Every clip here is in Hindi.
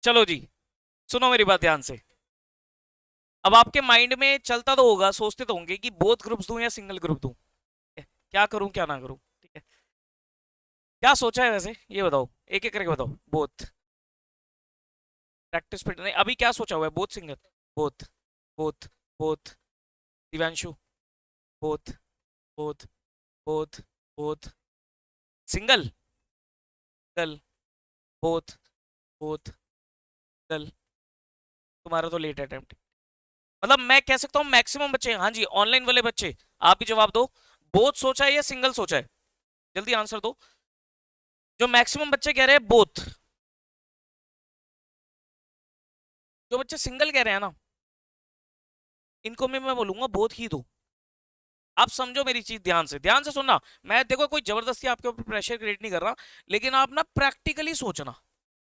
चलो जी, सुनो मेरी बात ध्यान से। अब आपके माइंड में चलता तो होगा, सोचते तो होंगे कि बोथ ग्रुप्स दूं या सिंगल ग्रुप दूं, क्या करूं क्या ना करूं। ठीक है, क्या सोचा है वैसे ये बताओ, एक एक करके बताओ। बोथ, प्रैक्टिस फिट नहीं, अभी क्या सोचा हुआ है? Both single, both, both, both, Divyanshu, both, both, both, both, single, गल, बोथ, बोथ, गल। तुम्हारा तो लेट अटेम्प्ट, मतलब मैं कह सकता हूँ मैक्सिमम बच्चे, हाँ जी ऑनलाइन वाले बच्चे, आप ही जवाब दो। बोथ सोचा है या सिंगल सोचा है? जल्दी आंसर दो। जो मैक्सिमम बच्चे कह रहे हैं बोथ, जो बच्चे सिंगल कह रहे हैं ना, इनको मैं बोलूंगा बोथ ही दो। आप समझो मेरी चीज, ध्यान से सुनना। मैं देखो कोई जबरदस्ती आपके ऊपर प्रेशर क्रिएट नहीं कर रहा, लेकिन आप ना प्रैक्टिकली सोचना।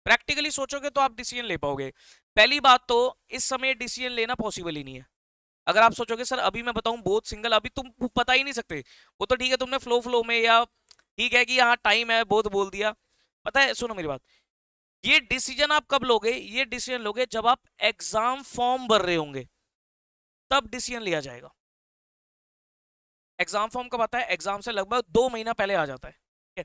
प्रैक्टिकली सोचोगे तो आप डिसीजन ले पाओगे। पहली बात तो, इस समय डिसीजन लेना पॉसिबल ही नहीं है। अगर आप सोचोगे सर अभी मैं बताऊं बोथ सिंगल, अभी तुम पता ही नहीं सकते। वो तो ठीक है, तुमने फ्लो फ्लो में, या ठीक है कि यहाँ टाइम है बोथ बोल दिया। पता है, सुनो मेरी बात, ये डिसीजन आप कब लोगे? ये डिसीजन लोगे जब आप एग्जाम फॉर्म भर रहे होंगे, तब डिसीजन लिया जाएगा। एग्जाम फॉर्म कब आता है? एग्जाम से लगभग 2 महीना पहले आ जाता है। ठीक है,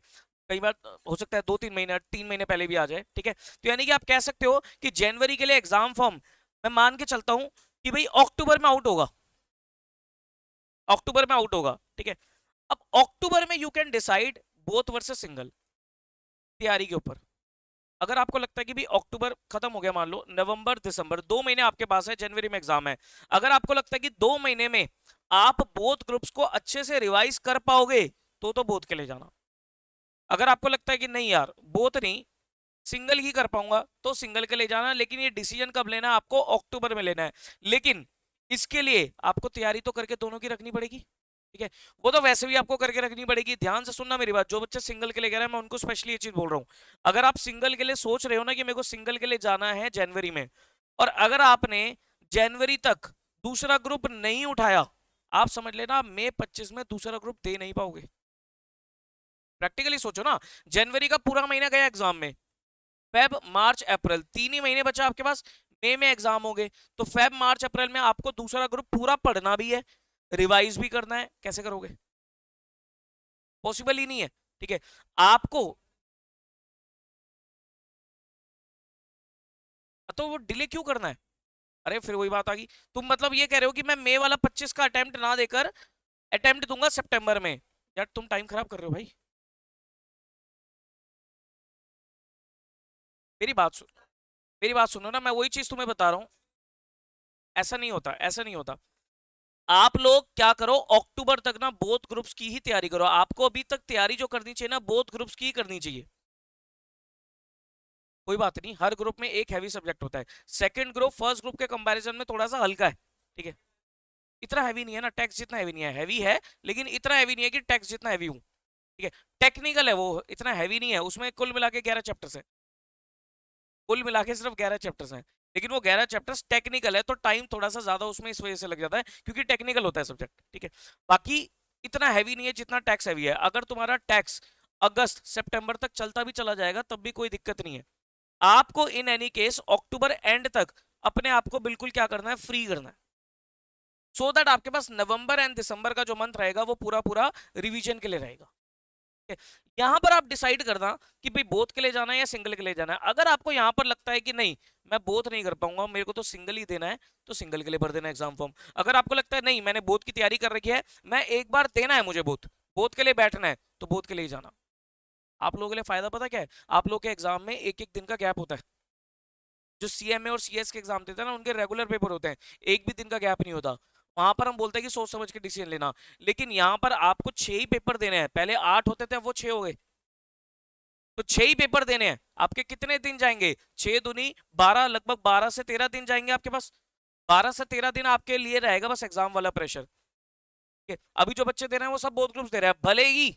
कई बार हो सकता है 2-3 महीना, 3 महीने पहले भी आ जाए। ठीक है, तो यानी कि आप कह सकते हो कि जनवरी के लिए एग्जाम फॉर्म, मैं मान के चलता हूं कि भाई अक्टूबर में आउट होगा, अक्टूबर में आउट होगा। ठीक है, अब अक्टूबर में you can decide both versus single, तैयारी के ऊपर। अगर आपको लगता है कि भाई अक्टूबर खत्म हो गया, मान लो नवंबर दिसंबर 2 महीने आपके पास है, जनवरी में एग्जाम है। अगर आपको लगता है कि 2 महीने में आप बोथ ग्रुप्स को अच्छे से रिवाइज कर पाओगे, तो बोथ के लिए जाना। अगर आपको लगता है कि नहीं यार बोथ नहीं, सिंगल ही कर पाऊंगा, तो सिंगल के लिए जाना। लेकिन ये डिसीजन कब लेना है? आपको अक्टूबर में लेना है। लेकिन इसके लिए आपको तैयारी तो करके दोनों की रखनी पड़ेगी। ठीक है, वो तो वैसे भी आपको करके रखनी पड़ेगी। ध्यान से सुनना मेरी बात, जो बच्चे सिंगल के लिए कह रहे हैं मैं उनको स्पेशली ये चीज बोल रहा हूँ। अगर आप सिंगल के लिए सोच रहे हो ना कि मेरे को सिंगल के लिए जाना है जनवरी में, और अगर आपने जनवरी तक दूसरा ग्रुप नहीं उठाया, आप समझ लेना आप मई 25 में दूसरा ग्रुप दे नहीं पाओगे। प्रैक्टिकली सोचो ना, जनवरी का पूरा महीना गया एग्जाम में, फेब मार्च अप्रैल 3 ही महीने बचा आपके पास, मई में एग्जाम हो गए, तो फेब मार्च अप्रैल में आपको दूसरा ग्रुप पूरा पढ़ना भी है, रिवाइज भी करना है। कैसे करोगे? पॉसिबल ही नहीं है। ठीक है, आपको तो वो डिले क्यों करना है? अरे फिर वही बात आ गई, तुम मतलब ये कह रहे हो कि मैं मई वाला 25 का अटेम्प्ट ना देकर अटेम्प्ट दूंगा सितंबर में? यार तुम टाइम खराब कर रहे हो भाई। मेरी बात सुन, मेरी बात सुनो ना, मैं वही चीज तुम्हें बता रहा हूँ। ऐसा नहीं होता, ऐसा नहीं होता। आप लोग क्या करो, अक्टूबर तक ना बोथ ग्रुप्स की ही तैयारी करो। आपको अभी तक तैयारी जो करनी चाहिए ना, बोथ ग्रुप्स की ही करनी चाहिए। कोई बात नहीं, हर ग्रुप में एक हैवी सब्जेक्ट होता है। सेकंड ग्रुप फर्स्ट ग्रुप के कंपैरिजन में थोड़ा सा हल्का है। ठीक है, इतना हैवी नहीं है ना, टैक्स जितना हैवी नहीं है। हैवी है, लेकिन इतना हैवी नहीं है कि टैक्स जितना हैवी हूं। ठीक है, टेक्निकल है वो, इतना हैवी नहीं है। उसमें कुल मिला के 11 चैप्टर्स है, कुल मिला के सिर्फ 11 चैप्टर्स हैं। लेकिन वो 11 चैप्टर्स टेक्निकल है, तो टाइम थोड़ा सा ज्यादा उसमें इस वजह से लग जाता है क्योंकि टेक्निकल होता है सब्जेक्ट। ठीक है, बाकी इतना हैवी नहीं है जितना टैक्स हैवी है। अगर तुम्हारा टैक्स अगस्त सितंबर तक चलता भी चला जाएगा तब भी कोई दिक्कत नहीं है। आपको in any case October and तक अपने आप को बिल्कुल क्या करना है, फ्री करना है, सो दैट आपके पास नवंबर एंड दिसंबर का जो मंथ रहेगा वो पूरा पूरा रिवीजन के लिए रहेगा। यहां पर आप डिसाइड करना कि भाई बोथ के लिए जाना है या सिंगल के लिए जाना है। अगर आपको यहां पर लगता है कि नहीं मैं बोथ नहीं कर पाऊंगा, मेरे को तो सिंगल ही देना है, तो सिंगल के लिए भर देना एग्जाम फॉर्म। अगर आपको लगता है नहीं मैंने बोथ की तैयारी कर रखी है, मैं एक बार देना है मुझे बोथ, बोथ के लिए बैठना है, तो बोथ के लिए ही जाना। आप लोगों के लिए फायदा पता क्या है? आप लोग के एग्जाम में एक एक दिन का गैप होता है। जो सीएमए और सीएस के एग्जाम देते हैं ना, उनके रेगुलर पेपर होते हैं, एक भी दिन का गैप नहीं होता। वहां पर हम बोलते हैं कि सोच समझ के डिसीजन लेना। लेकिन यहाँ पर आपको 6 ही पेपर देने हैं, पहले 8 होते थे, अब वो 6 हो गए। तो 6 ही पेपर देने हैं, आपके कितने दिन जाएंगे? 6 दूनी 12, लगभग 12 से 13 दिन जाएंगे आपके पास। 12 से 13 दिन आपके लिए रहेगा बस एग्जाम वाला प्रेशर। अभी जो बच्चे दे रहे हैं वो सब बोथ ग्रुप्स दे रहे हैं, भले ही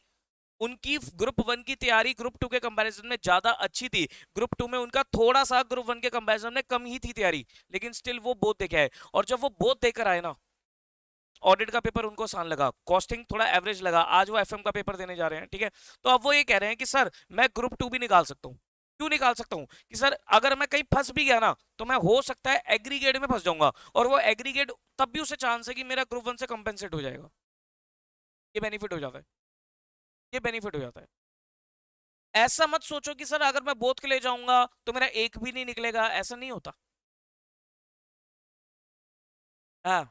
उनकी ग्रुप वन की तैयारी ग्रुप टू के कंपैरिजन में ज्यादा अच्छी थी, ग्रुप टू में उनका थोड़ा सा ग्रुप वन के कंपैरिजन में कम ही थी तैयारी, लेकिन स्टिल वो बोथ देके आए। और जब वो बोथ देकर आए ना, ऑडिट का पेपर उनको आसान लगा, कॉस्टिंग थोड़ा एवरेज लगा, आज वो एफएम का पेपर देने जा रहे हैं। ठीक है, तो अब वो ये कह रहे हैं कि सर मैं ग्रुप टू भी निकाल सकता हूँ। क्यों निकाल सकता हूं कि सर अगर मैं कहीं फंस भी गया ना तो मैं हो सकता है एग्रीगेट में फंस जाऊंगा, और वो एग्रीगेट तब भी उसे चांस है कि मेरा ग्रुप वन से कंपेंसेट हो जाएगा। ये बेनिफिट हो जाता है, ये बेनिफिट हो जाता है। ऐसा मत सोचो कि सर अगर मैं बोथ के लिए जाऊंगा तो मेरा एक भी नहीं निकलेगा, ऐसा नहीं होता। हाँ,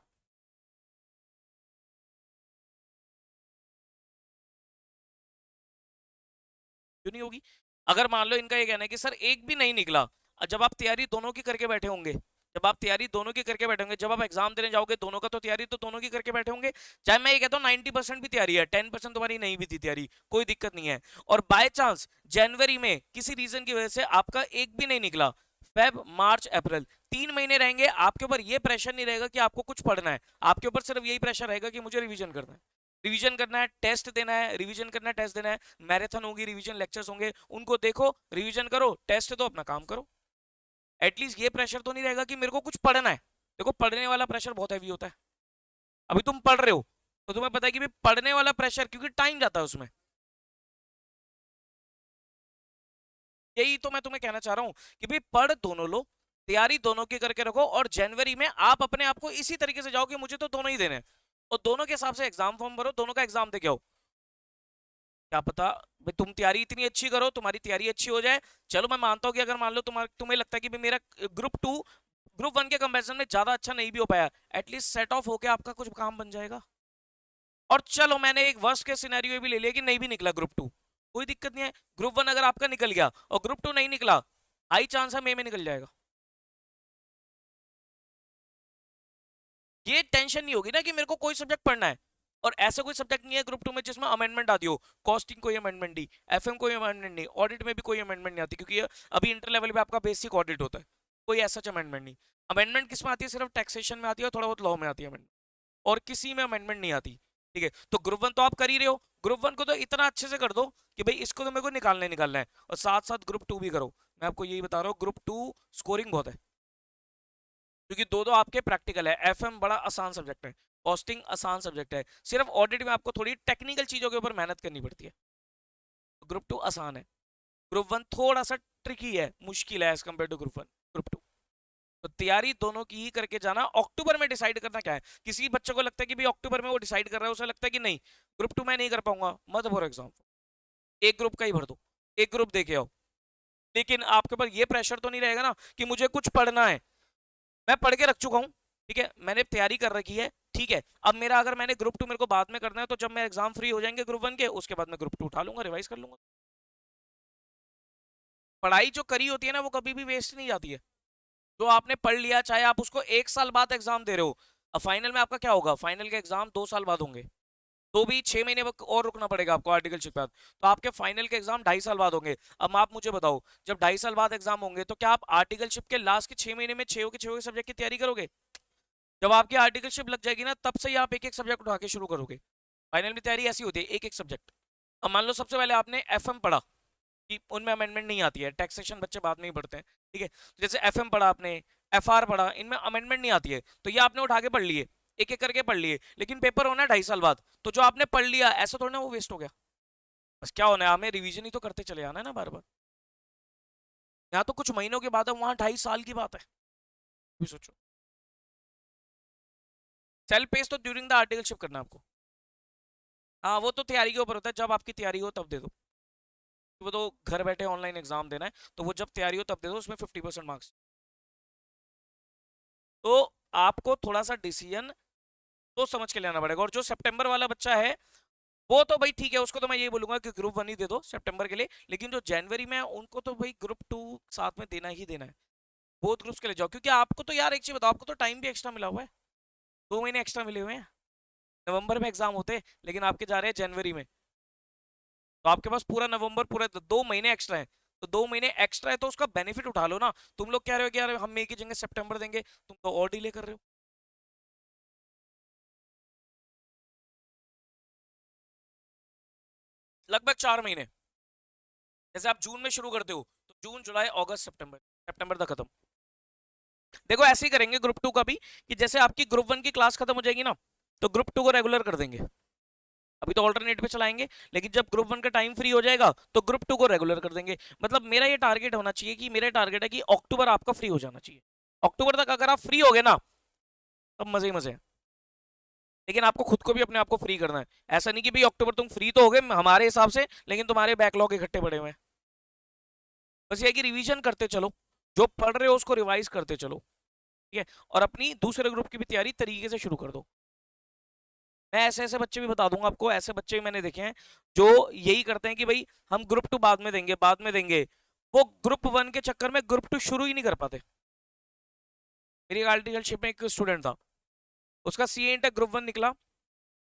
क्यों नहीं होगी? अगर मान लो इनका ये कहना है कि सर एक भी नहीं निकला, जब आप तैयारी दोनों की करके बैठे होंगे, जब आप तैयारी दोनों की करके बैठे होंगे, जब आप एग्जाम देने जाओगे दोनों का तो तैयारी तो दोनों की करके बैठे होंगे। चाहे मैं ये कहता हूँ 90% भी तैयारी है, 10% तुम्हारी नहीं भी थी तैयारी, कोई दिक्कत नहीं है, और बाय चांस जनवरी में किसी रीजन की वजह से आपका एक भी नहीं निकला, फेब मार्च अप्रैल 3 महीने रहेंगे, आपके ऊपर ये प्रेशर नहीं रहेगा कि आपको कुछ पढ़ना है, आपके ऊपर सिर्फ यही प्रेशर रहेगा कि मुझे रिवीजन करना है, रिवीजन करना है, टेस्ट देना है, रिवीजन करना है, टेस्ट देना है, मैराथन होगी, रिवीजन लेक्चर्स होंगे, उनको देखो, रिवीजन करो, टेस्ट दो, अपना काम करो। एटलीस्ट ये प्रेशर तो नहीं रहेगा कि मेरे को कुछ पढ़ना है। देखो पढ़ने वाला प्रेशर बहुत हैवी होता है। अभी तुम पढ़ रहे हो तो तुम्हें पता है कि भाई पढ़ने वाला प्रेशर, क्योंकि टाइम जाता है उसमें। यही तो मैं तुम्हें कहना चाह रहा हूं कि भाई पढ़ दोनों लो, तैयारी दोनों की करके रखो, और जनवरी में आप अपने आप को इसी तरीके से जाओ कि मुझे तो दोनों ही देने हैं, और दोनों के हिसाब से एग्जाम फॉर्म भरो, दोनों का एग्जाम दे के आओ। क्या पता भाई तुम तैयारी इतनी अच्छी करो, तुम्हारी तैयारी अच्छी हो जाए, चलो मैं मानता हूँ कि अगर मान लो तुम्हें लगता है कि भाई मेरा ग्रुप टू ग्रुप वन के कंपैरिजन में ज्यादा अच्छा नहीं भी हो पाया, एटलीस्ट सेट ऑफ होके आपका कुछ काम बन जाएगा। और चलो मैंने एक वर्स्ट के सिनेरियो भी ले लिया कि नहीं भी निकला ग्रुप टू, कोई दिक्कत नहीं है, ग्रुप वन अगर आपका निकल गया और ग्रुप टू नहीं निकला, हाई चांस है मई में निकल जाएगा। ये टेंशन नहीं होगी ना कि मेरे को कोई सब्जेक्ट पढ़ना है, और ऐसा कोई सब्जेक्ट नहीं है ग्रुप टू में जिसमें अमेंडमेंट आती हो, कॉस्टिंग कोई अमेंडमेंट नहीं, एफएम कोई अमेंडमेंट नहीं, ऑडिट में भी कोई अमेंडमेंट नहीं आती, क्योंकि अभी इंटर लेवल पे आपका बेसिक ऑडिट होता है, कोई ऐसा अमेंडमेंट नहीं। अमेंडमेंट किस में आती है? सिर्फ टैक्सेशन में आती है और थोड़ा बहुत लॉ में आती है अमेंडमेंट, और किसी में अमेंडमेंट नहीं आती। ठीक है, तो ग्रुप वन तो आप कर ही रहे हो, ग्रुप वन को तो इतना अच्छे से कर दो कि भाई इसको तो मेरे को निकालना है, और साथ साथ ग्रुप टू भी करो। मैं आपको यही बता रहा हूँ, ग्रुप टू स्कोरिंग बहुत है, क्योंकि दो दो आपके प्रैक्टिकल है, एफएम बड़ा आसान सब्जेक्ट है, कॉस्टिंग आसान सब्जेक्ट है, सिर्फ ऑडिट में आपको थोड़ी टेक्निकल चीजों के ऊपर मेहनत करनी पड़ती है। ग्रुप टू आसान है, ग्रुप वन थोड़ा सा ट्रिकी है, मुश्किल है as compare to group one. Group two तो तैयारी दोनों की ही करके जाना। अक्टूबर में डिसाइड करना क्या है, किसी बच्चे को लगता है कि भाई अक्टूबर में वो डिसाइड कर रहा है, उसे लगता है कि नहीं ग्रुप टू मैं नहीं कर पाऊंगा, मत भरो एग्जाम, एक ग्रुप का ही भर दो, एक ग्रुप देके आओ। लेकिन आपके ऊपर ये प्रेशर तो नहीं रहेगा ना कि मुझे कुछ पढ़ना है, मैं पढ़ के रख चुका हूँ, ठीक है, मैंने तैयारी कर रखी है, ठीक है, अब मेरा अगर मैंने ग्रुप टू मेरे को बाद में करना है, तो जब मैं एग्जाम फ्री हो जाएंगे ग्रुप वन के, उसके बाद मैं ग्रुप टू उठा लूंगा, रिवाइज कर लूंगा। पढ़ाई जो करी होती है ना वो कभी भी वेस्ट नहीं जाती है, जो आपने पढ़ लिया, चाहे आप उसको 1 साल बाद एग्जाम दे रहे हो, अब फाइनल में आपका क्या होगा, फाइनल के एग्जाम 2 साल बाद होंगे, तो भी 6 महीने और रुकना पड़ेगा आपको आर्टिकलशिप के बाद, तो आपके फाइनल के एग्जाम 2.5 साल बाद होंगे। अब आप मुझे बताओ, जब 2.5 साल बाद एग्जाम होंगे तो क्या आप आर्टिकलशिप के लास्ट के 6 महीने में छह के सब्जेक्ट की तैयारी करोगे? जब आपकी आर्टिकलशिप लग जाएगी ना, तब से ही आप एक एक सब्जेक्ट उठा के शुरू करोगे। फाइनल में तैयारी ऐसी होती है, एक एक सब्जेक्ट। अब मान लो सबसे पहले आपने एफएम पढ़ा, कि उनमें अमेंडमेंट नहीं आती है, टैक्सेशन बच्चे बाद में ही पढ़ते हैं, ठीक है, तो जैसे एफएम पढ़ा आपने, एफआर पढ़ा, इनमें अमेंडमेंट नहीं आती है, तो ये आपने उठा के पढ़ लिए, एक एक करके पढ़ लिए, लेकिन पेपर होना है 2.5 साल बाद, तो जो आपने पढ़ लिया ऐसा थोड़ा ना वो वेस्ट हो गया। बस क्या होना है, हमें रिवीजन ही तो करते चले आना है ना बार बार, यहाँ तो कुछ महीनों के बाद है, वहां 2.5 साल की बात है, भी सोचो। सेल्फ पेस तो ड्यूरिंग द आर्टिकलशिप करना है आपको। हाँ वो तो तैयारी के ऊपर होता है, जब आपकी तैयारी हो तब दे दो, वो तो घर बैठे ऑनलाइन एग्जाम देना है, तो वो जब तैयारी हो तब दे दो, उसमें 50% मार्क्स। तो आपको थोड़ा सा डिसीजन तो समझ के लेना पड़ेगा, और जो सितंबर वाला बच्चा है वो तो भाई ठीक है, उसको तो मैं ये बोलूंगा कि ग्रुप वन ही दे दो सितंबर के लिए, लेकिन जो जनवरी में है उनको तो भाई ग्रुप टू साथ में देना ही देना है, बोथ ग्रुप्स के लिए जाओ, क्योंकि आपको तो यार एक चीज बताओ, आपको तो टाइम भी एक्स्ट्रा मिला हुआ है, 2 महीने एक्स्ट्रा मिले हुए हैं, नवंबर में एग्जाम होते लेकिन आपके जा रहे हैं जनवरी में, तो आपके पास पूरा नवंबर, पूरा 2 महीने एक्स्ट्रा है, तो 2 महीने एक्स्ट्रा है तो उसका बेनिफिट उठा लो ना। तुम लोग कह रहे हो कि यार हम मई की जगह सितंबर देंगे, तुम तो और डिले कर रहे हो। लगभग 4 महीने, जैसे आप जून में शुरू करते हो तो जून जुलाई अगस्त सितंबर, सितंबर तक खत्म। देखो ऐसे ही करेंगे ग्रुप टू का भी, कि जैसे आपकी ग्रुप वन की क्लास खत्म हो जाएगी ना, तो ग्रुप टू को रेगुलर कर देंगे, अभी तो ऑल्टरनेट पे चलाएंगे, लेकिन जब ग्रुप 1 का टाइम फ्री हो जाएगा तो ग्रुप 2 को रेगुलर कर देंगे। मतलब मेरा ये टारगेट होना चाहिए कि मेरा टारगेट है कि अक्टूबर आपका फ्री हो जाना चाहिए। अक्टूबर तक अगर आप फ्री हो गए ना, तब मजे ही मजे हैं। लेकिन आपको खुद को भी अपने आप को फ्री करना है। ऐसा नहीं कि भाई अक्टूबर तुम फ्री तो हो गए हमारे हिसाब से, लेकिन तुम्हारे बैकलॉग इकट्ठे पड़े हुए हैं। बस ये है कि रिवीजन करते चलो, जो पढ़ रहे हो उसको रिवाइज करते चलो, ठीक है। और अपनी दूसरे ग्रुप की भी तैयारी तरीके से शुरू कर दो। मैं ऐसे ऐसे बच्चे भी बता दूंगा आपको, ऐसे बच्चे भी मैंने देखे हैं जो यही करते हैं कि भाई हम ग्रुप 2 बाद में देंगे, बाद में देंगे। वो ग्रुप 1 के चक्कर में ग्रुप 2 शुरू ही नहीं कर पाते। मेरी आर्टिकलशिप में एक स्टूडेंट था, उसका सी इंटर ग्रुप 1 निकला,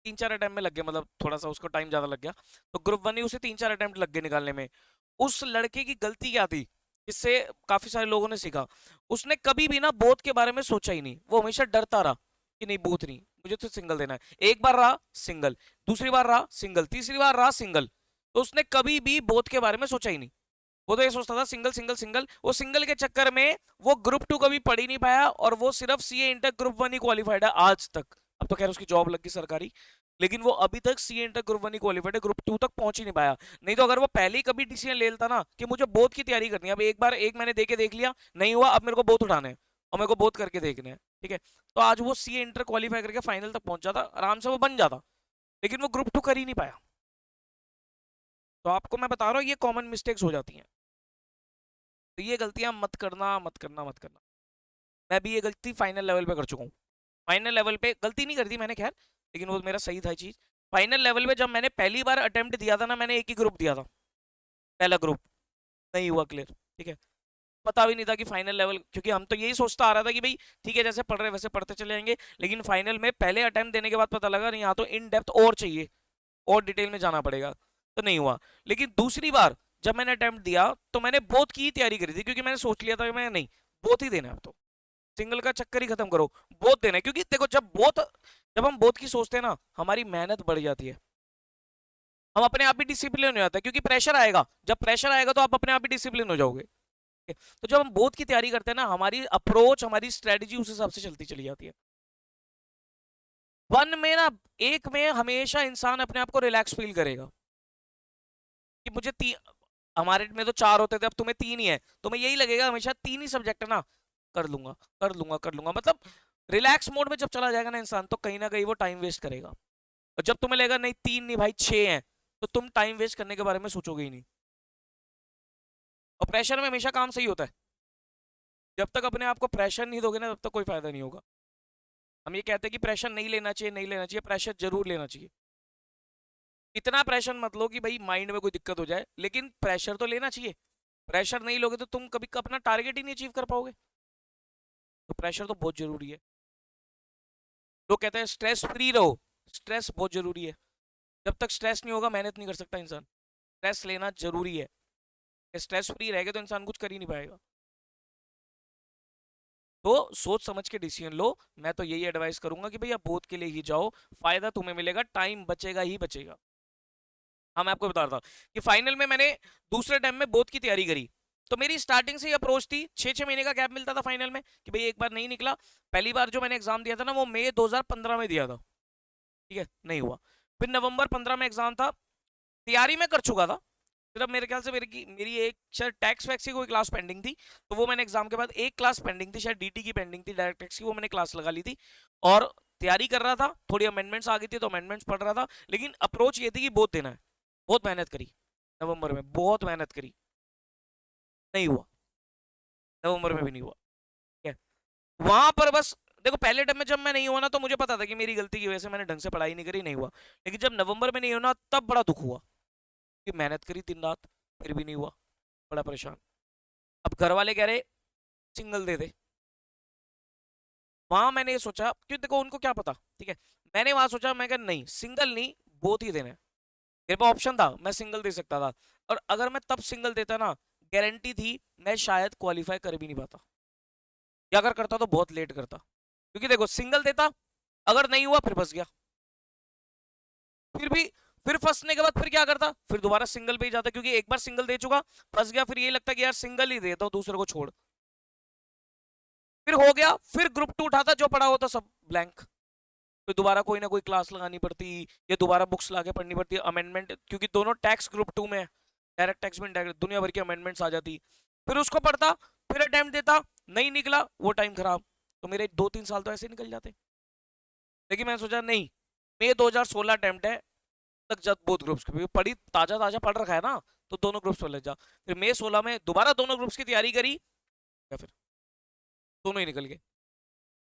3-4 अटेम्प्ट में लग गया, मतलब थोड़ा सा उसको टाइम ज्यादा लग गया, तो ग्रुप 1 ही उसे 3-4 अटेम्प्ट लग गए निकालने में। उस लड़के की गलती क्या थी, इससे काफी सारे लोगों ने सीखा। उसने कभी भी ना बोथ के बारे में सोचा ही नहीं, वो हमेशा डरता रहा कि नहीं बोथ नहीं, मुझे तो सिंगल देना है। एक बार रहा सिंगल, दूसरी बार रहा सिंगल, तीसरी बार रहा सिंगल, तो उसने कभी भी बोथ के बारे में सोचा ही नहीं। वो तो ये सोचता था सिंगल सिंगल सिंगल। वो सिंगल के चक्कर में वो ग्रुप 2 कभी पढ़ ही नहीं पाया, और वो सिर्फ सीए इंटर ग्रुप 1 ही क्वालिफाइड है आज तक। अब तो खैर उसकी जॉब लग गई सरकारी, लेकिन वो अभी तक सीए इंटर ग्रुप 1 ही क्वालिफाइड है, ग्रुप 2 तक पहुंच ही नहीं पाया। नहीं तो अगर वो पहले ही कभी डिसीजन ले लेता ना कि मुझे बोथ की तैयारी करनी है, अब एक बार एक मैंने देके देख लिया, नहीं हुआ, अब मेरे को बोथ उठाने हैं और मेरे को बोथ करके देखने हैं, ठीक है, तो आज वो सीए इंटर क्वालिफाई करके फाइनल तक पहुंच जाता, आराम से वो बन जाता। लेकिन वो ग्रुप 2 कर ही नहीं पाया। तो आपको मैं बता रहा हूँ ये कॉमन मिस्टेक्स हो जाती हैं, तो ये गलतियां मत करना, मत करना, मत करना। मैं भी ये गलती फाइनल लेवल पे कर चुका हूँ। फाइनल लेवल पे गलती नहीं कर दी मैंने खैर, लेकिन वो मेरा सही था चीज। फाइनल लेवल पे जब मैंने पहली बार अटेम्प्ट दिया था ना, मैंने एक ही ग्रुप दिया था, पहला ग्रुप, नहीं हुआ क्लियर, ठीक है। पता भी नहीं था कि फाइनल लेवल, क्योंकि हम तो यही सोचता आ रहा था कि भाई ठीक है जैसे पढ़ रहे वैसे पढ़ते चले जाएंगे, लेकिन फाइनल में पहले अटेम्प्ट देने के बाद पता लगा नहीं, यहाँ तो इन डेप्थ और चाहिए, और डिटेल में जाना पड़ेगा, तो नहीं हुआ। लेकिन दूसरी बार जब मैंने अटेम्प्ट दिया तो मैंने बोथ की ही तैयारी करी थी, क्योंकि मैंने सोच लिया था कि मैं नहीं, बोथ ही देना है अब तो, सिंगल का चक्कर ही खत्म करो, बोथ देना है। क्योंकि देखो जब हम बोथ की सोचते हैं ना, हमारी मेहनत बढ़ जाती है, हम अपने आप ही डिसिप्लिन हो जाता है, क्योंकि प्रेशर आएगा, जब प्रेशर आएगा तो आप अपने आप ही डिसिप्लिन हो जाओगे। तो जब हम बोथ की तैयारी करते हैं ना, हमारी अप्रोच, हमारी स्ट्रेटजी उस हिसाब से चलती चली जाती है। वन में ना, एक में हमेशा इंसान अपने आप को रिलैक्स फील करेगा कि मुझे हमारे में तो 4 होते थे, अब तुम्हें 3 ही है, तुम्हें यही लगेगा हमेशा 3 ही सब्जेक्ट है ना, कर लूंगा कर लूंगा कर लूंगा। मतलब रिलैक्स मोड में जब चला जाएगा ना इंसान, तो कहीं ना कहीं वो टाइम वेस्ट करेगा। और जब तुम्हें लगेगा नहीं 3 नहीं भाई 6 हैं, तो तुम टाइम वेस्ट करने के बारे में सोचोगे ही नहीं। और प्रेशर में हमेशा काम सही होता है, जब तक अपने आप को प्रेशर नहीं दोगे ना, तब तक कोई फायदा नहीं होगा। हम ये कहते हैं कि प्रेशर नहीं लेना चाहिए, नहीं लेना चाहिए, प्रेशर जरूर लेना चाहिए। इतना प्रेशर मत लो कि भाई माइंड में कोई दिक्कत हो जाए, लेकिन प्रेशर तो लेना चाहिए। प्रेशर नहीं लोगे तो तुम कभी अपना टारगेट ही नहीं अचीव कर पाओगे। तो प्रेशर तो बहुत जरूरी है। लोग कहते हैं स्ट्रेस फ्री रहो, स्ट्रेस बहुत जरूरी है। जब तक स्ट्रेस नहीं होगा मेहनत नहीं कर सकता इंसान, स्ट्रेस लेना जरूरी है। स्ट्रेस फ्री रहेगा तो इंसान कुछ कर ही नहीं पाएगा। तो सोच समझ के डिसीजन लो। मैं तो यही एडवाइस करूंगा कि भैया बोथ के लिए ही जाओ, फायदा तुम्हें मिलेगा, टाइम बचेगा ही बचेगा। हाँ मैं आपको बता रहा था कि फाइनल में मैंने दूसरे टाइम में बोथ की तैयारी करी, तो मेरी स्टार्टिंग से ही अप्रोच थी, 6-6 महीने का गैप मिलता था फाइनल में, कि भाई एक बार नहीं निकला। पहली बार जो मैंने एग्जाम दिया था ना, वो मई 2015 में दिया था, ठीक है, नहीं हुआ। फिर नवंबर 15 में एग्जाम था, तैयारी में कर चुका था, सिर्फ मेरे ख्याल से मेरी एक शायद टैक्स वैक्स की कोई क्लास पेंडिंग थी, तो वो मैंने एग्जाम के बाद एक क्लास पेंडिंग थी, शायद डीटी की पेंडिंग थी, डायरेक्ट टैक्स की, वो मैंने क्लास लगा ली थी और तैयारी कर रहा था। थोड़ी अमेंडमेंट्स आ गई थी तो अमेंडमेंट्स पढ़ रहा था, लेकिन अप्रोच ये थी कि बहुत देना है। बहुत मेहनत करी, नवंबर में बहुत मेहनत करी, नहीं हुआ, नवंबर में भी नहीं हुआ, ठीक है। वहां पर बस देखो, पहले टाइम में जब मैं नहीं हुआ ना, तो मुझे पता था कि मेरी गलती की वजह से मैंने ढंग से पढ़ाई नहीं करी, नहीं हुआ। लेकिन जब नवंबर में नहीं होना, तब बड़ा दुख हुआ कि मेहनत करी दिन रात, फिर भी नहीं हुआ, बड़ा परेशान। अब घर वाले कह रहे सिंगल दे दे, वहां मैंने ये सोचा, क्यों देखो उनको क्या पता, ठीक है। मैंने वहां सोचा, मैं कहा नहीं सिंगल नहीं, बोथ ही देना है। मेरे पास ऑप्शन था, मैं सिंगल दे सकता था, और अगर मैं तब सिंगल देता ना, गारंटी थी मैं शायद क्वालिफाई कर भी नहीं पाता, या अगर करता तो बहुत लेट करता। क्योंकि देखो सिंगल देता, अगर नहीं हुआ फिर फंस गया, फिर भी, फिर फंसने के बाद फिर क्या करता, फिर दोबारा सिंगल पे ही जाता, क्योंकि एक बार सिंगल दे चुका, फंस गया, फिर ये लगता कि यार सिंगल ही दे दो, दूसरे को छोड़। फिर हो गया, फिर ग्रुप 2 उठाता, जो पड़ा होता सब ब्लैंक, फिर दोबारा कोई ना कोई क्लास लगानी पड़ती, या दोबारा बुक्स लाके पढ़नी पड़ती, अमेंडमेंट, क्योंकि दोनों टैक्स ग्रुप 2 में है, डायरेक्ट टैक्स में डायरेक्ट दुनिया भर की अमेंडमेंट्स आ जाती। फिर उसको पढ़ता, फिर अटेम्प्ट देता, नहीं निकला, वो टाइम खराब, तो मेरे 2-3 साल तो ऐसे निकल जाते। लेकिन मैंने सोचा नहीं, मई 2016 अटेम्प्ट है, तक जब बोथ ग्रुप्स की पढ़ी, ताजा ताजा पढ़ रखा है ना, तो दोनों ग्रुप्स पर लग जा। फिर मई 16 में दोबारा दोनों ग्रुप्स की तैयारी करी, या फिर दोनों ही निकल गए,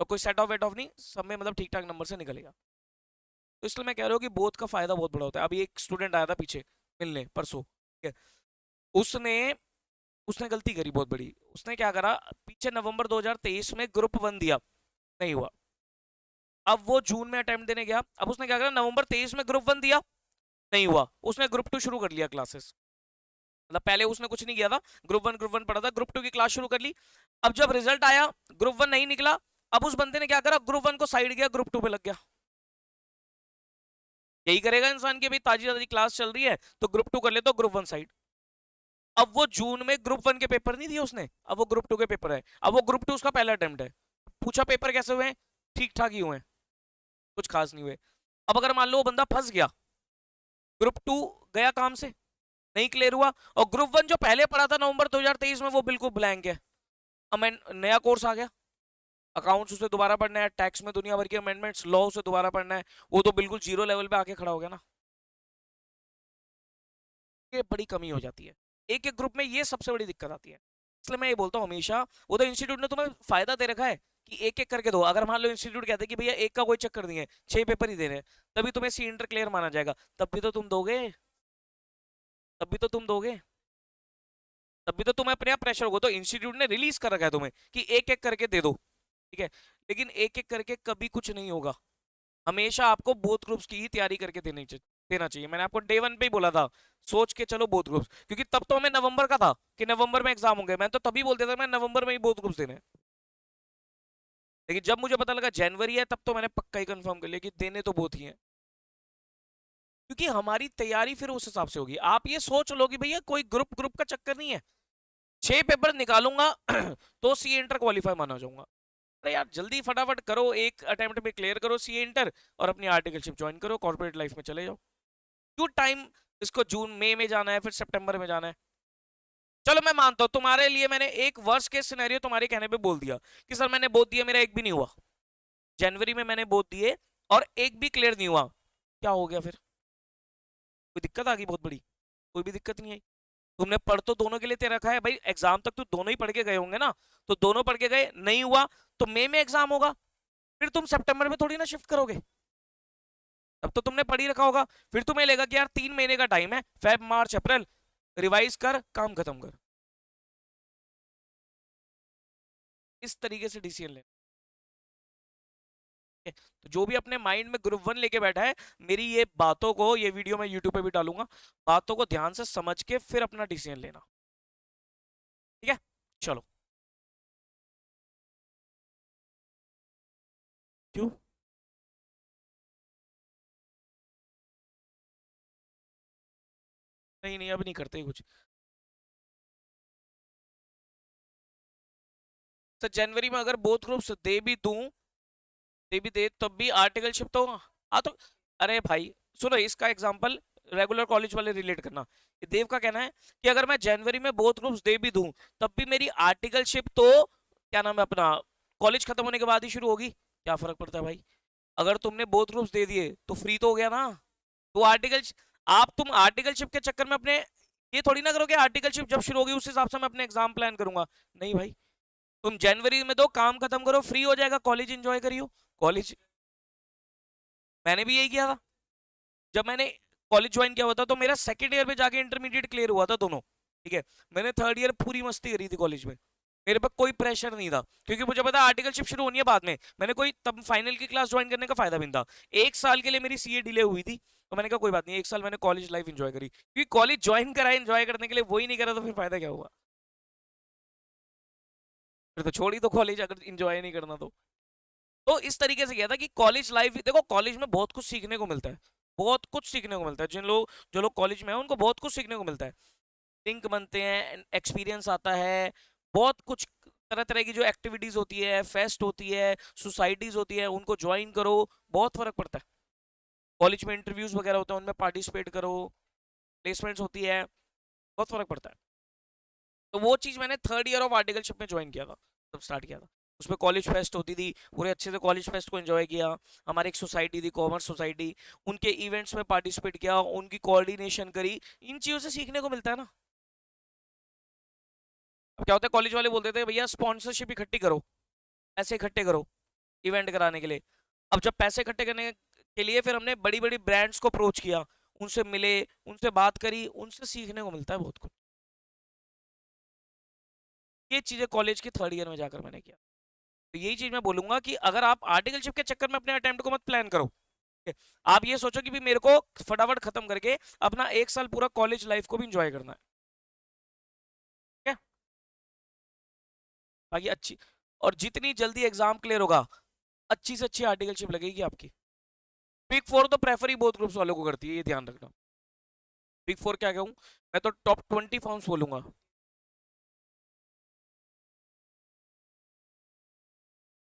और कोई सेट ऑफ वेट ऑफ नहीं, सब में मतलब ठीक ठाक नंबर से निकलेगा। तो इसलिए मैं कह रहा हूँ कि बोथ का फायदा बहुत बड़ा होता है। अभी एक स्टूडेंट आया था पीछे मिलने परसों, ठीक है, उसने उसने गलती करी बहुत बड़ी। उसने क्या करा, पीछे नवंबर 2023 में ग्रुप 1 दिया, नहीं हुआ। अब वो जून में अटेम्प्ट देने गया, अब उसने क्या करा, नवंबर 23 में ग्रुप 1 दिया, नहीं हुआ, उसने ग्रुप 2 शुरू कर लिया क्लासेस। मतलब पहले उसने कुछ नहीं किया था, ग्रुप 1 पढ़ा था, ग्रुप 2 की क्लास शुरू कर ली। अब जब रिजल्ट आया, ग्रुप 1 नहीं निकला, अब उस बंदे ने क्या करा, ग्रुप 1 को साइड किया, ग्रुप 2 पे लग गया। यही करेगा इंसान की भाई ताजी ताजी क्लास चल रही है तो ग्रुप 2 कर ले, तो ग्रुप 1 साइड। अब वो जून में ग्रुप 1 के पेपर नहीं दिए उसने, अब वो ग्रुप 2 के पेपर है, अब वो ग्रुप 2 उसका पहला अटेम्प्ट है। पूछा पेपर कैसे हुए, ठीक ठाक ही हुए, कुछ खास नहीं हुए। अब अगर मान लो वो बंदा फंस गया, ग्रुप 2 गया काम से, नहीं क्लियर हुआ, और ग्रुप 1 जो पहले पढ़ा था नवंबर 2023 में, वो बिल्कुल ब्लैंक है। नया कोर्स आ गया, अकाउंट्स उसे दोबारा पढ़ना है, टैक्स में दुनिया भर के अमेंडमेंट्स, लॉ उसे दोबारा पढ़ना है, वो तो बिल्कुल जीरो लेवल पे आके खड़ा हो गया ना। ये बड़ी कमी हो जाती है, एक एक ग्रुप में ये सबसे बड़ी दिक्कत आती है। इसलिए मैं ये बोलता हूँ हमेशा, वो तो इंस्टीट्यूट ने तुम्हें फायदा दे रखा है कि एक एक करके दो। अगर मान लो इंस्टीट्यूट कहते हैं कि भैया एक का कोई चक्कर नहीं है, 6 पेपर ही दे रहे हैं, तभी तुम्हें सी इंटर क्लियर माना जाएगा, तब भी तो तुम दोगे, तब भी तो तुम दोगे, तब भी तो तुम्हें अपने आप प्रेशर होगा। तो इंस्टीट्यूट ने रिलीज कर रखा है तुम्हें कि एक एक करके दे दो, ठीक है, लेकिन एक एक करके कभी कुछ नहीं होगा। हमेशा आपको बोथ ग्रुप्स की ही तैयारी करके देना चाहिए। मैंने आपको डे 1 पे ही बोला था, सोच के चलो बोथ ग्रुप्स, क्योंकि तब तो हमें नवंबर का था कि नवंबर में एग्जाम होंगे, मैं तो तभी बोलते था मैं नवंबर में ही बोथ ग्रुप्स देने। लेकिन जब मुझे पता लगा जनवरी है, तब तो मैंने पक्का ही कंफर्म कर लिया कि देने तो बोथ ही हैं, क्योंकि हमारी तैयारी फिर उस हिसाब से होगी। आप ये सोच लो कि भैया कोई ग्रुप ग्रुप का चक्कर नहीं है, 6 पेपर निकालूंगा तो सी इंटर क्वालिफाई माना जाऊंगा। अरे यार जल्दी फटाफट करो, एक अटेम्प्ट में क्लियर करो सी इंटर, और अपनी आर्टिकलशिप ज्वाइन करो, कॉर्पोरेट लाइफ में चले जाओ। क्यों टाइम इसको जून मई में जाना है, फिर सितंबर में जाना है। चलो मैं मानता हूँ तुम्हारे लिए मैंने एक वर्स्ट केस सिनेरियो तुम्हारे कहने पे बोल दिया कि सर मैंने बोल दिया, मेरा एक भी नहीं हुआ, जनवरी में मैंने बोल दिए और एक भी क्लियर नहीं हुआ, क्या हो गया फिर, कोई दिक्कत आ गई बहुत बड़ी? कोई भी दिक्कत नहीं आई। तुमने पढ़ तो दोनों के लिए दे रखा है भाई, एग्जाम तक तो दोनों ही पढ़ के गए होंगे ना, तो दोनों पढ़ के गए, नहीं हुआ तो मई में एग्जाम होगा, फिर तुम सितंबर में थोड़ी ना शिफ्ट करोगे, तब तो तुमने पढ़ ही रखा होगा। फिर तुम्हें लेगा कि यार 3 महीने का टाइम है, फेब मार्च अप्रैल, रिवाइज कर, काम खत्म कर। इस तरीके से डिसीजन ले। तो जो भी अपने माइंड में ग्रुप 1 लेके बैठा है, मेरी ये बातों को, ये वीडियो मैं यूट्यूब पे भी डालूंगा, बातों को ध्यान से समझ के फिर अपना डिसीजन लेना, ठीक है? चलो। क्यों? नहीं नहीं, अब नहीं करते कुछ। तो जनवरी में अगर बोथ ग्रुप्स दे भी दूं, दे भी दे, तब भी आर्टिकलशिप तो, हाँ तो, अरे भाई सुनो इसका एग्जांपल रेगुलर कॉलेज वाले रिलेट करना। ये देव का कहना है कि अगर मैं जनवरी में बोथ ग्रुप्स दे भी दूं, तब भी मेरी आर्टिकलशिप तो, क्या नाम है अपना, कॉलेज खत्म होने के बाद ही शुरू होगी, क्या फर्क पड़ता है भाई? अगर तुमने बोथ ग्रुप्स दे दिए तो फ्री तो हो गया ना। तो आर्टिकल, आप तुम आर्टिकलशिप के चक्कर में अपने, ये थोड़ी ना करोगे आर्टिकलशिप जब शुरू होगी उस हिसाब से मैं अपने एग्जाम प्लान करूंगा, नहीं भाई, तुम जनवरी में दो, काम खत्म करो, फ्री हो जाएगा, कॉलेज एंजॉय करियो। कॉलेज, मैंने भी यही किया था, जब मैंने कॉलेज ज्वाइन किया हुआ था तो मेरा सेकंड ईयर में जाके इंटरमीडिएट क्लियर हुआ था दोनों, ठीक है, मैंने थर्ड ईयर पूरी मस्ती करी थी कॉलेज में, मेरे पे कोई प्रेशर नहीं था, क्योंकि मुझे पता आर्टिकलशिप शुरू होनी है बाद में, मैंने कोई तब फाइनल की क्लास ज्वाइन करने का फायदा भी नहीं था। एक साल के लिए मेरी सीए डिले हुई थी, तो मैंने कहा कोई बात नहीं, एक साल मैंने कॉलेज लाइफ एंजॉय करी, क्योंकि कॉलेज ज्वाइन करा एंजॉय करने के लिए, वही नहीं करा तो फिर फायदा क्या हुआ? फिर तो छोड़ ही दो कॉलेज, अगर एंजॉय नहीं करना तो इस तरीके से किया था कि कॉलेज लाइफ, देखो कॉलेज में बहुत कुछ सीखने को मिलता है, बहुत कुछ सीखने को मिलता है, जिन लोग, जो लोग कॉलेज में है उनको बहुत कुछ सीखने को मिलता है, लिंक बनते हैं, एक्सपीरियंस आता है, बहुत कुछ तरह तरह की जो एक्टिविटीज होती है, फेस्ट होती है, सोसाइटीज होती है, उनको ज्वाइन करो, बहुत फर्क पड़ता है। कॉलेज में इंटरव्यूज वगैरह होते हैं, उनमें पार्टिसिपेट करो, प्लेसमेंट्स होती है, बहुत फर्क पड़ता है। तो वो चीज मैंने थर्ड ईयर ऑफ आर्टिकलशिप में ज्वाइन किया था, तब स्टार्ट किया था। उसमें कॉलेज फेस्ट होती थी, पूरे अच्छे से कॉलेज फेस्ट को एंजॉय किया। हमारी एक सोसाइटी थी, कॉमर्स सोसाइटी, उनके इवेंट्स में पार्टिसिपेट किया, उनकी कोऑर्डिनेशन करी। इन चीजों से सीखने को मिलता है ना। अब क्या होता है, कॉलेज वाले बोलते थे भैया स्पॉन्सरशिप इकट्ठी करो, पैसे इकट्ठे करो इवेंट कराने के लिए। अब जब पैसे इकट्ठे करने के लिए फिर हमने बड़ी बड़ी ब्रांड्स को अप्रोच किया, उनसे मिले, उनसे बात करी, उनसे सीखने को मिलता है बहुत कुछ। ये चीजें कॉलेज के थर्ड ईयर में जाकर मैंने किया। तो यही चीज मैं बोलूंगा कि अगर आप आर्टिकलशिप के चक्कर में अपने अटेम्प्ट को मत प्लान करो। आप ये सोचो कि भी मेरे को फटाफट खत्म करके अपना एक साल पूरा कॉलेज लाइफ को भी इंजॉय करना है। क्या बाकी अच्छी, और जितनी जल्दी एग्जाम क्लियर होगा, अच्छी से अच्छी आर्टिकलशिप लगेगी आपकी। बिग फोर तो प्रेफर ही बहुत ग्रुप्स वालों को करती है, ये ध्यान रखना। बिग फोर क्या कहूँ, मैं तो टॉप 20 फॉर्म्स बोलूंगा।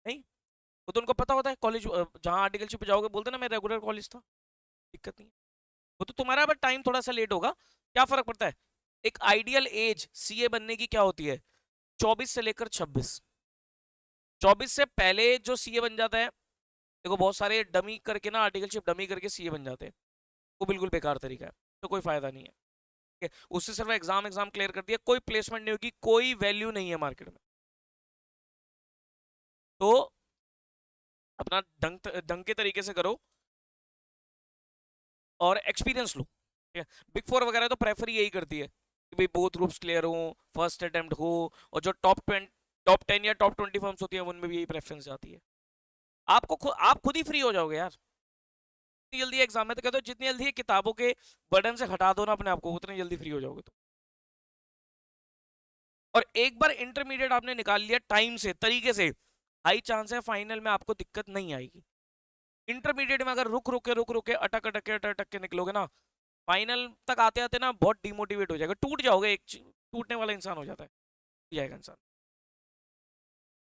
नहीं, वो तो उनको पता होता है कॉलेज जहाँ आर्टिकलशिप पे जाओगे, बोलते ना मैं रेगुलर कॉलेज था, दिक्कत नहीं है। वो तो तुम्हारा बट टाइम थोड़ा सा लेट होगा, क्या फर्क पड़ता है। एक आइडियल एज सीए बनने की क्या होती है, 24 से लेकर 26। 24 से पहले जो सीए बन जाता है, देखो बहुत सारे डमी करके ना, आर्टिकलशिप डमी करके सीए बन जाते हैं, वो बिल्कुल बेकार तरीका है, तो कोई फायदा नहीं है। ठीक है, उससे सिर्फ एग्जाम एग्जाम क्लियर कर दिया, कोई प्लेसमेंट नहीं होगी, कोई वैल्यू नहीं है मार्केट में। तो अपना ढंग ढंग के तरीके से करो और एक्सपीरियंस लो। ठीक है, बिग फोर वगैरह तो प्रेफर यही करती है कि भाई बोथ ग्रुप्स क्लियर हो, फर्स्ट अटेम्प्ट हो, और जो टॉप 10 या टॉप 20 फर्म्स होती है उनमें भी यही प्रेफरेंस जाती है। आप खुद ही फ्री हो जाओगे यार, जितनी जल्दी एग्जाम में, तो कहते हो जितनी जल्दी ये किताबों के बर्डन से हटा दो ना अपने आप को, उतनी जल्दी फ्री हो जाओगे। तो और एक बार इंटरमीडिएट आपने निकाल लिया टाइम से, तरीके से, हाई चांस है फाइनल में आपको दिक्कत नहीं आएगी। इंटरमीडिएट में अगर रुक रुक के अटक अटक के निकलोगे ना, फाइनल तक आते आते ना बहुत डिमोटिवेट हो जाएगा, टूट जाओगे, एक टूटने वाला इंसान हो जाता है, टूट जाएगा इंसान।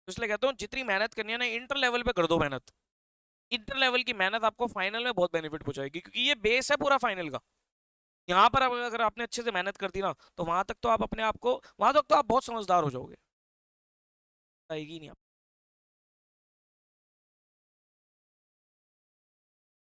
तो इसलिए कहता हूँ जितनी मेहनत करनी है ना, इंटर लेवल पे कर दो मेहनत। इंटर लेवल की मेहनत आपको फाइनल में बहुत बेनिफिट पहुंचाएगी, क्योंकि ये बेस है पूरा फाइनल का। यहाँ पर अगर आपने अच्छे से मेहनत कर दी ना, तो वहां तक तो आप अपने आप को, वहां तक तो आप बहुत समझदार हो जाओगे, आएगी नहीं आप।